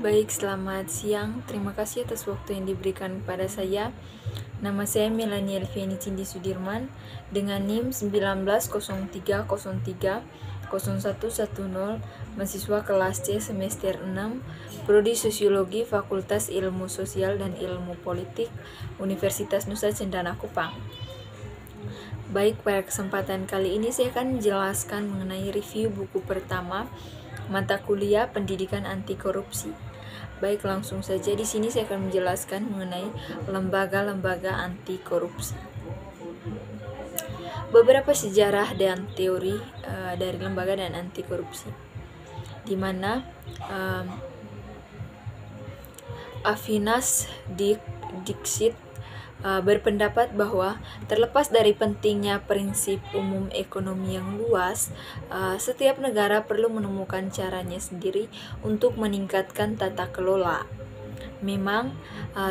Baik, selamat siang. Terima kasih atas waktu yang diberikan kepada saya. Nama saya Melanie Elviani Cindi Sudirman dengan NIM 1903030110, mahasiswa kelas C semester 6, Prodi Sosiologi Fakultas Ilmu Sosial dan Ilmu Politik, Universitas Nusa Cendana Kupang. Baik, pada kesempatan kali ini saya akan menjelaskan mengenai review buku pertama mata kuliah Pendidikan Anti Korupsi. Baik, langsung saja di sini saya akan menjelaskan mengenai lembaga-lembaga anti korupsi. Beberapa sejarah dan teori dari lembaga dan anti korupsi, di mana Avinas Dixit berpendapat bahwa terlepas dari pentingnya prinsip umum ekonomi yang luas, setiap negara perlu menemukan caranya sendiri untuk meningkatkan tata kelola. Memang,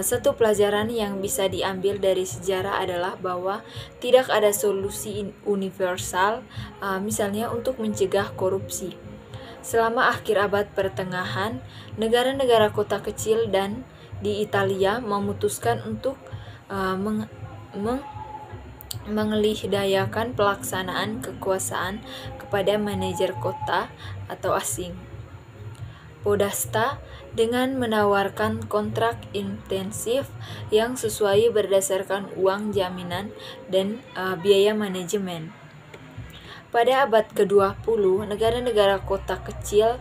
satu pelajaran yang bisa diambil dari sejarah adalah bahwa tidak ada solusi universal, misalnya untuk mencegah korupsi. Selama akhir abad pertengahan, negara-negara kota kecil dan di Italia memutuskan untuk mengelihdayakan pelaksanaan kekuasaan kepada manajer kota atau asing. Podasta dengan menawarkan kontrak intensif yang sesuai berdasarkan uang jaminan dan biaya manajemen. Pada abad ke-20, negara-negara kota kecil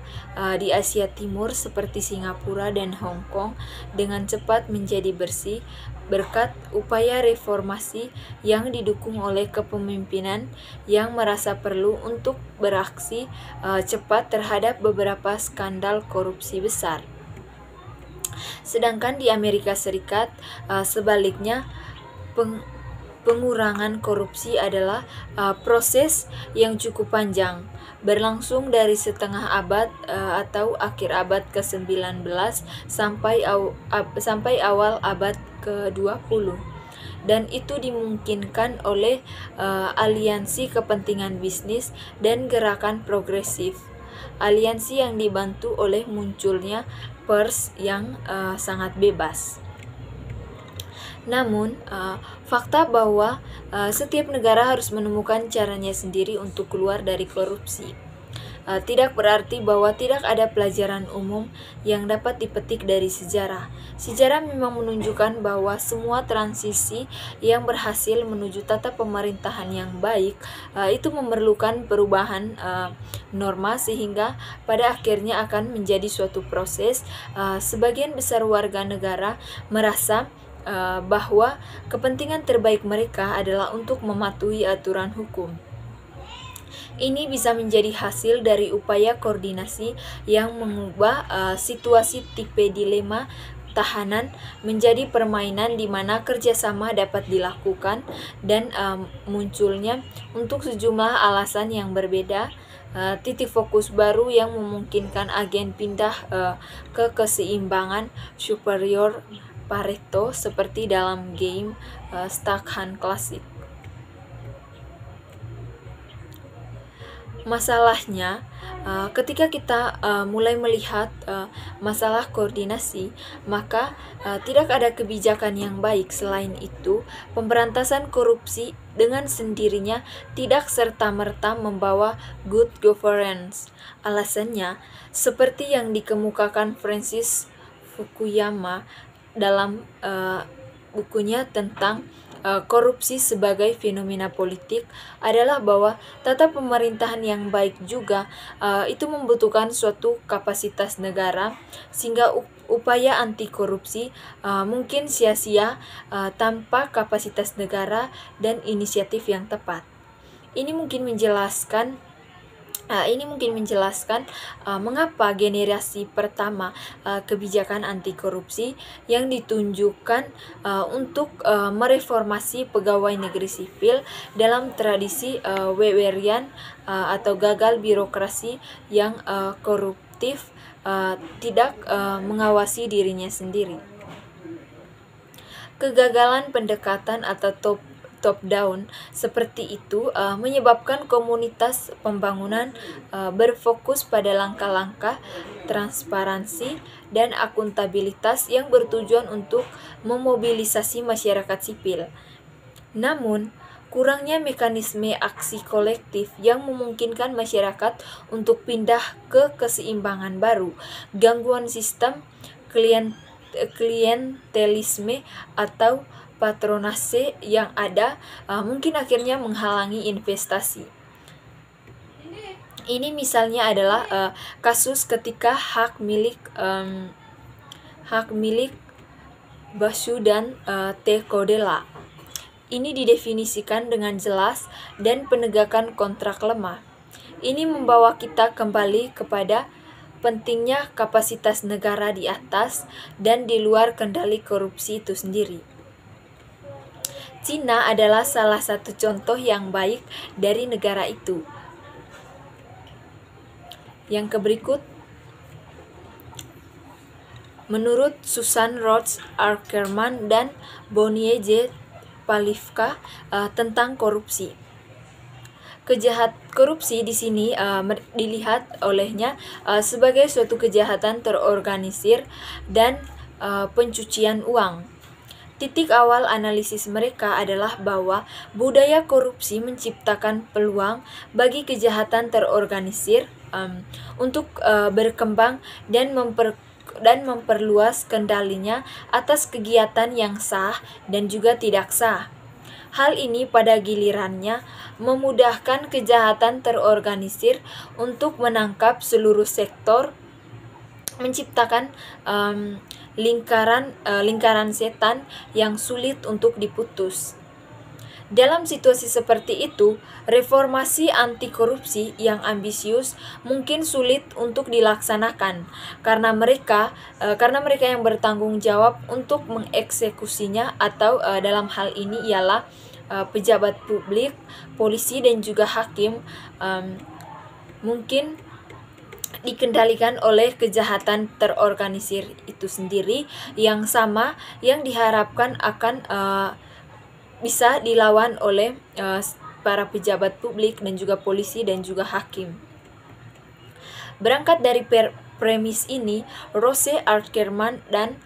di Asia Timur seperti Singapura dan Hong Kong dengan cepat menjadi bersih berkat upaya reformasi yang didukung oleh kepemimpinan yang merasa perlu untuk beraksi cepat terhadap beberapa skandal korupsi besar. Sedangkan di Amerika Serikat, sebaliknya, pengurangan korupsi adalah proses yang cukup panjang, berlangsung dari setengah abad atau akhir abad ke-19 sampai awal abad ke-20. Dan itu dimungkinkan oleh aliansi kepentingan bisnis dan gerakan progresif. Aliansi yang dibantu oleh munculnya pers yang sangat bebas. Namun, fakta bahwa setiap negara harus menemukan caranya sendiri untuk keluar dari korupsi tidak berarti bahwa tidak ada pelajaran umum yang dapat dipetik dari sejarah. Sejarah memang menunjukkan bahwa semua transisi yang berhasil menuju tata pemerintahan yang baik itu memerlukan perubahan norma sehingga pada akhirnya akan menjadi suatu proses. Sebagian besar warga negara merasa bahwa kepentingan terbaik mereka adalah untuk mematuhi aturan hukum. Ini bisa menjadi hasil dari upaya koordinasi yang mengubah situasi tipe dilema tahanan menjadi permainan di mana kerjasama dapat dilakukan dan munculnya untuk sejumlah alasan yang berbeda titik fokus baru yang memungkinkan agen pindah ke keseimbangan superior Pareto seperti dalam game Stackhand klasik. Masalahnya, ketika kita mulai melihat masalah koordinasi, maka tidak ada kebijakan yang baik. Selain itu, pemberantasan korupsi dengan sendirinya tidak serta-merta membawa good governance. Alasannya, seperti yang dikemukakan Francis Fukuyama dalam bukunya tentang korupsi sebagai fenomena politik adalah bahwa tata pemerintahan yang baik juga itu membutuhkan suatu kapasitas negara sehingga upaya anti korupsi mungkin sia-sia tanpa kapasitas negara dan inisiatif yang tepat. Ini mungkin menjelaskan mengapa generasi pertama kebijakan anti korupsi yang ditunjukkan untuk mereformasi pegawai negeri sipil dalam tradisi Weberian atau gagal birokrasi yang koruptif tidak mengawasi dirinya sendiri. Kegagalan pendekatan atau top down seperti itu menyebabkan komunitas pembangunan berfokus pada langkah-langkah transparansi dan akuntabilitas yang bertujuan untuk memobilisasi masyarakat sipil. Namun, kurangnya mekanisme aksi kolektif yang memungkinkan masyarakat untuk pindah ke keseimbangan baru, gangguan sistem klientelisme atau patronase yang ada mungkin akhirnya menghalangi investasi. Ini misalnya adalah kasus ketika hak milik Basu dan T. Kodela. Ini didefinisikan dengan jelas dan penegakan kontrak lemah. Ini membawa kita kembali kepada pentingnya kapasitas negara di atas dan di luar kendali korupsi itu sendiri. Cina adalah salah satu contoh yang baik dari negara itu. Yang berikut, menurut Susan Rhodes Ackerman dan Bonnie J. Palivka tentang korupsi. Korupsi di sini dilihat olehnya sebagai suatu kejahatan terorganisir dan pencucian uang. Titik awal analisis mereka adalah bahwa budaya korupsi menciptakan peluang bagi kejahatan terorganisir untuk berkembang dan memperluas kendalinya atas kegiatan yang sah dan juga tidak sah. Hal ini pada gilirannya memudahkan kejahatan terorganisir untuk menangkap seluruh sektor, menciptakan lingkaran setan yang sulit untuk diputus. Dalam situasi seperti itu, reformasi anti korupsi yang ambisius mungkin sulit untuk dilaksanakan karena mereka yang bertanggung jawab untuk mengeksekusinya atau dalam hal ini ialah pejabat publik, polisi dan juga hakim mungkin dikendalikan oleh kejahatan terorganisir itu sendiri yang sama yang diharapkan akan bisa dilawan oleh para pejabat publik dan juga polisi dan juga hakim. Berangkat dari premis ini, Rose Ackerman dan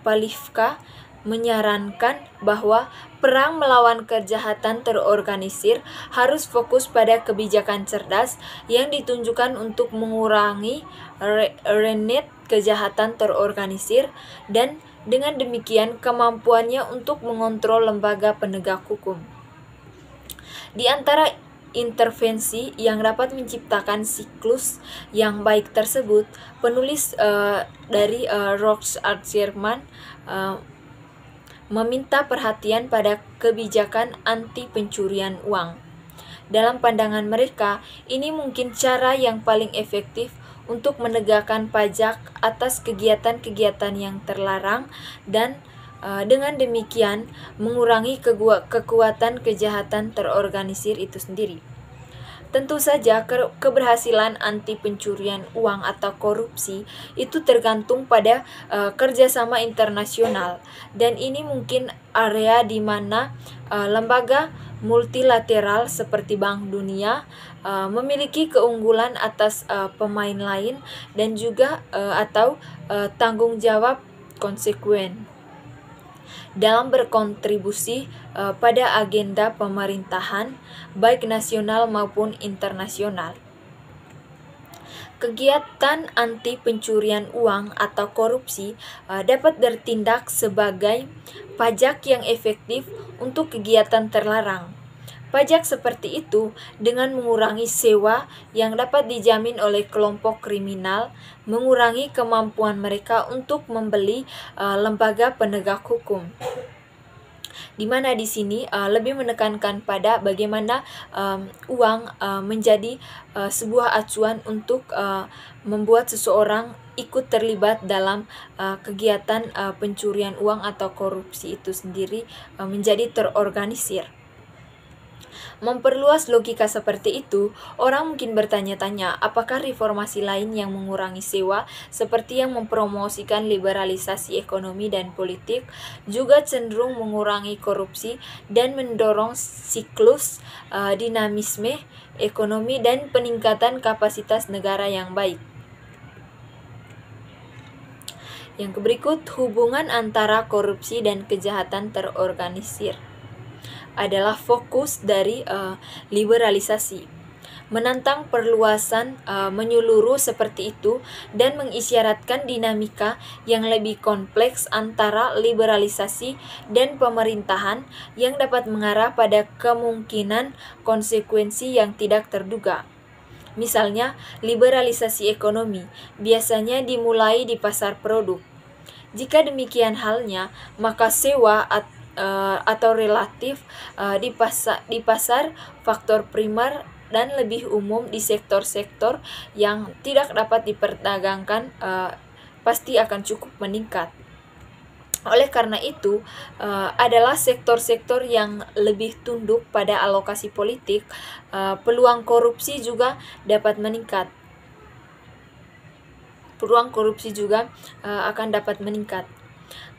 Palivka menyarankan bahwa perang melawan kejahatan terorganisir harus fokus pada kebijakan cerdas yang ditunjukkan untuk mengurangi renet kejahatan terorganisir dan dengan demikian kemampuannya untuk mengontrol lembaga penegak hukum. Di antara intervensi yang dapat menciptakan siklus yang baik tersebut, penulis dari Rhodes Ackerman meminta perhatian pada kebijakan anti pencurian uang. Dalam pandangan mereka, ini mungkin cara yang paling efektif untuk menegakkan pajak atas kegiatan-kegiatan yang terlarang dan dengan demikian mengurangi kekuatan kejahatan terorganisir itu sendiri. Tentu saja keberhasilan anti pencurian uang atau korupsi itu tergantung pada kerjasama internasional, dan ini mungkin area di mana lembaga multilateral seperti Bank Dunia memiliki keunggulan atas pemain lain dan juga atau tanggung jawab konsekuen dalam berkontribusi pada agenda pemerintahan baik nasional maupun internasional. Kegiatan anti pencurian uang atau korupsi dapat bertindak sebagai pajak yang efektif untuk kegiatan terlarang. Pajak seperti itu dengan mengurangi sewa yang dapat dijamin oleh kelompok kriminal, mengurangi kemampuan mereka untuk membeli lembaga penegak hukum. Di mana di sini lebih menekankan pada bagaimana uang menjadi sebuah acuan untuk membuat seseorang ikut terlibat dalam kegiatan pencurian uang atau korupsi itu sendiri menjadi terorganisir. Memperluas logika seperti itu, orang mungkin bertanya-tanya, apakah reformasi lain yang mengurangi sewa, seperti yang mempromosikan liberalisasi ekonomi dan politik, juga cenderung mengurangi korupsi dan mendorong siklus dinamisme ekonomi dan peningkatan kapasitas negara yang baik. Yang berikut, hubungan antara korupsi dan kejahatan terorganisir adalah fokus dari liberalisasi. Menantang perluasan menyeluruh seperti itu dan mengisyaratkan dinamika yang lebih kompleks antara liberalisasi dan pemerintahan yang dapat mengarah pada kemungkinan konsekuensi yang tidak terduga. Misalnya, liberalisasi ekonomi biasanya dimulai di pasar produk. Jika demikian halnya, maka sewa atau relatif di pasar faktor primer dan lebih umum di sektor-sektor yang tidak dapat diperdagangkan pasti akan cukup meningkat. Oleh karena itu, adalah sektor-sektor yang lebih tunduk pada alokasi politik, peluang korupsi juga dapat meningkat. Peluang korupsi juga akan dapat meningkat.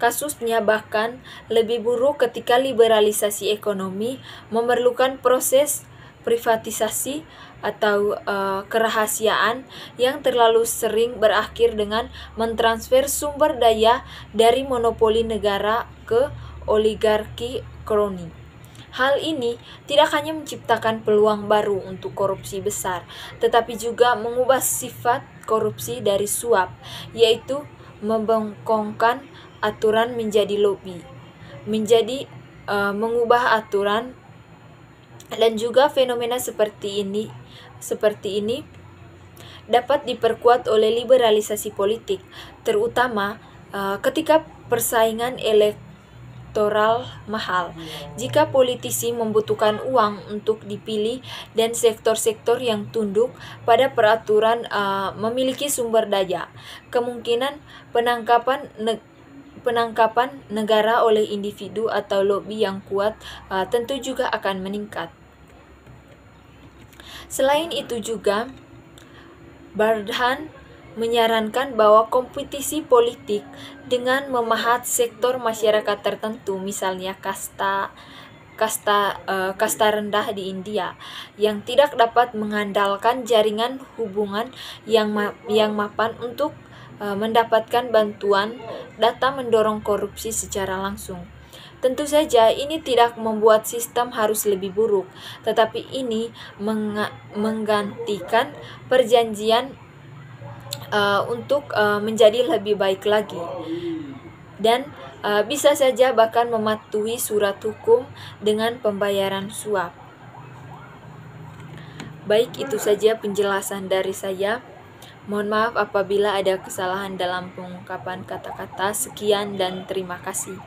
Kasusnya bahkan lebih buruk ketika liberalisasi ekonomi memerlukan proses privatisasi atau kerahasiaan yang terlalu sering berakhir dengan mentransfer sumber daya dari monopoli negara ke oligarki kroni. Hal ini tidak hanya menciptakan peluang baru untuk korupsi besar, tetapi juga mengubah sifat korupsi dari suap, yaitu membengkokkan aturan menjadi lobby, mengubah aturan, dan juga fenomena seperti ini dapat diperkuat oleh liberalisasi politik, terutama ketika persaingan elektoral mahal. Jika politisi membutuhkan uang untuk dipilih dan sektor-sektor yang tunduk pada peraturan memiliki sumber daya, kemungkinan penangkapan negara oleh individu atau lobi yang kuat tentu juga akan meningkat. Selain itu juga, Bardhan menyarankan bahwa kompetisi politik dengan memahat sektor masyarakat tertentu, misalnya kasta rendah di India, yang tidak dapat mengandalkan jaringan hubungan yang mapan untuk mendapatkan bantuan data mendorong korupsi secara langsung. Tentu saja ini tidak membuat sistem harus lebih buruk, tetapi ini menggantikan perjanjian untuk menjadi lebih baik lagi, dan bisa saja bahkan mematuhi surat hukum dengan pembayaran suap. Baik, itu saja penjelasan dari saya. Mohon maaf apabila ada kesalahan dalam pengungkapan kata-kata. Sekian dan terima kasih.